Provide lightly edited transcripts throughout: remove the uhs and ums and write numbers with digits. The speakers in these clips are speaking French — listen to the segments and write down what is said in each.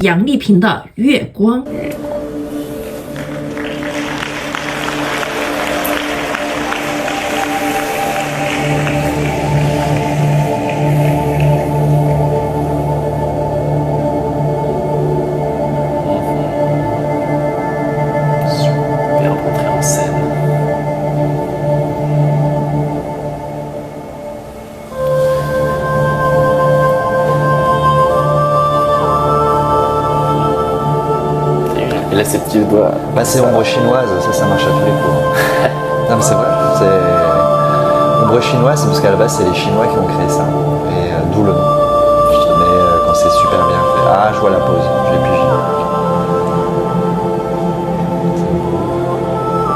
杨丽萍的《月光》。Et là, ces petits doigts. Bah, c'est ombre chinoise, ça marche à tous les coups. Non, mais c'est vrai. Ombre chinoise, c'est parce qu'à la base, c'est les Chinois qui ont créé ça. Et d'où le nom. Mais quand c'est super bien fait. Ah, je vois la pause, je l'ai pigé.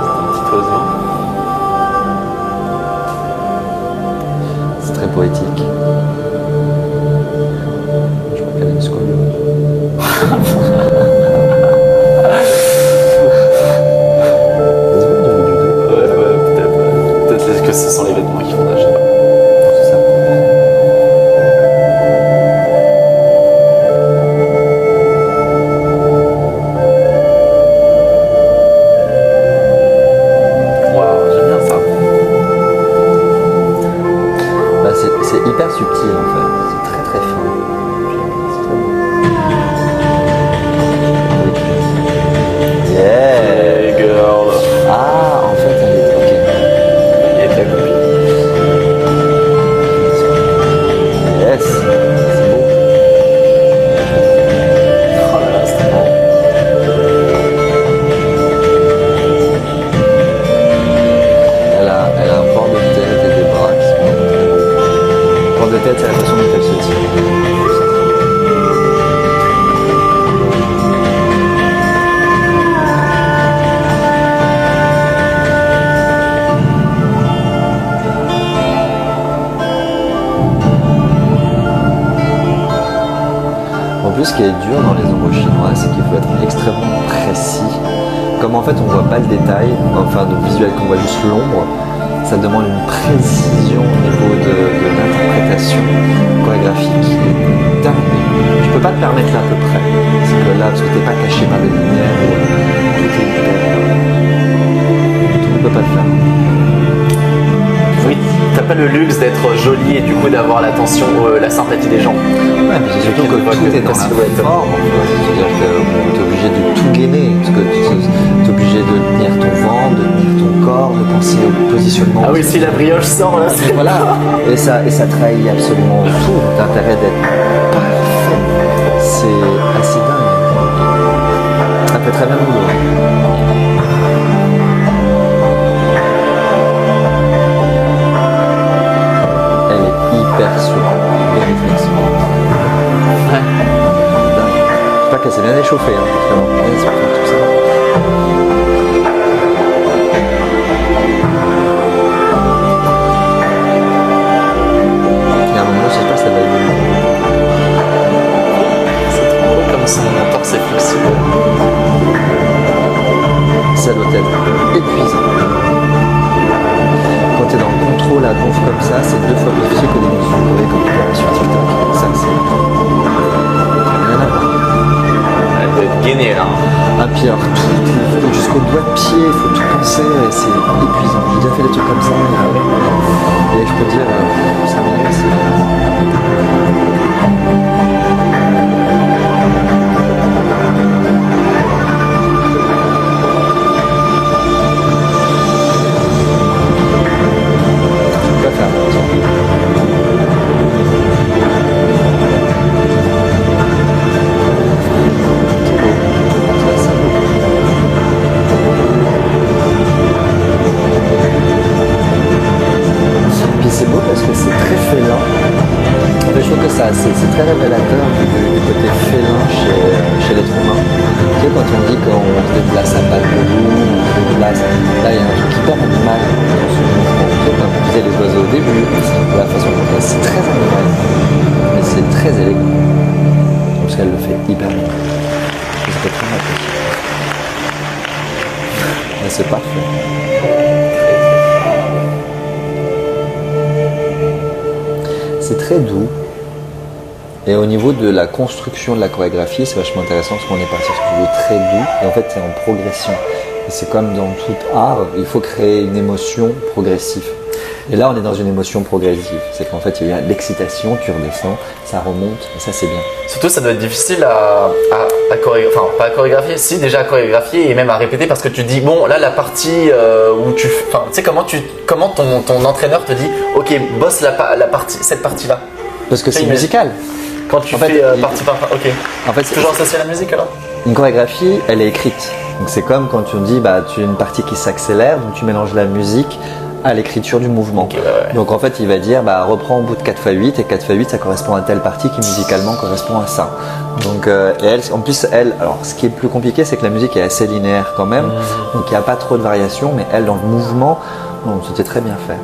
C'est un petit oiseau. C'est très poétique. Je crois qu'elle a une scoliose. Peut-être que ce sont les vêtements qui font ça, je sais pas. C'est ça. Waouh, j'aime bien ça. Bah, c'est hyper subtil en fait. C'est très très fin. C'est très beau. Yeah. Hey girl. Ah, en fait, elle est. Ok. Il est ta copine. Yes. C'est beau. Oh là là, c'est trop bon. Elle a un port de tête et des bras qui sont très beaux. Port de tête, c'est la façon dont elle se tire. En plus, ce qui est dur dans les ombres chinoises, c'est qu'il faut être extrêmement précis. Comme en fait on voit pas le détail, enfin de visuel qu'on voit juste l'ombre, ça demande une précision au niveau de l'interprétation chorégraphique qui est dingue. Tu peux pas te permettre là à peu près. Parce que là, parce que t'es pas caché par des lumières ou tout est hyper. Tout ne peut pas le faire. Oui, t'as pas le luxe d'être joli et du coup d'avoir l'attention, la sympathie des gens. Ouais, mais c'est surtout que tout est dans la silhouette. forme. C'est-à-dire que tu es obligé de tout gainer. Parce que tu es obligé de tenir ton ventre, de tenir ton corps, de penser au positionnement. Ah oui, si la brioche sort là, c'est... Voilà. Et ça trahit absolument tout. L'intérêt d'être parfait, c'est assez dingue. Ça fait très bien le boulot. Elle est hyper sûre. Bien réflexe. Ouais. J'espère qu'elle s'est bien échauffée, hein, parce qu'elle va bien se faire tout ça. Et à un moment, j'espère que ça va évoluer. C'est trop beau comme son torse est flexible. Ça doit être épuisant. Quand tu es dans le contrôle à donf comme ça, c'est 2 fois plus difficile que des musiques chorées comme tu peux avoir sur TikTok. Ça, c'est rien à voir. Elle doit être gainée là. Ah, puis alors, tout, jusqu'au doigt de pied, il faut tout penser, et c'est épuisant. J'ai déjà fait des trucs comme ça, et je peux dire, 5 minutes, je peux pas faire, par exemple. Puis c'est beau parce que c'est très félin. En fait, je trouve que ça, c'est très révélateur du côté félin chez l'être humain. Tu sais, quand on dit qu'on se déplace à pas de loup, on se déplace, là il y a un truc hyper animal dans ce mouvement. Tu sais, comme on disait les oiseaux au début, la façon dont on c'est très animal, mais c'est très élégant. Parce qu'elle le fait hyper bien. Ça fait très mal. Mais c'est parfait. C'est très doux. Et au niveau de la construction de la chorégraphie, c'est vachement intéressant parce qu'on est parti sur quelque chose de très doux et en fait c'est en progression. Et c'est comme dans tout art, il faut créer une émotion progressive. Et là on est dans une émotion progressive, c'est qu'en fait il y a eu l'excitation, tu redescends, ça remonte et ça c'est bien. Surtout, ça doit être difficile à chorégraphier, enfin pas à chorégraphier, si déjà à chorégraphier et même à répéter parce que tu dis bon là la partie où tu sais comment ton entraîneur te dit ok bosse la partie cette partie là. Parce que c'est musical. Quand tu fait, fais partie par ok. En fait, c'est toujours associé à la musique alors. Une chorégraphie, elle est écrite. Donc c'est comme quand tu dis tu as une partie qui s'accélère, donc tu mélanges la musique à l'écriture du mouvement. Okay, ouais. Donc en fait il va dire reprends au bout de 4x8 et 4x8 ça correspond à telle partie qui musicalement correspond à ça. Donc et elle, en plus alors ce qui est plus compliqué c'est que la musique est assez linéaire quand même, donc il n'y a pas trop de variations, mais elle dans le mouvement, c'était très bien fait.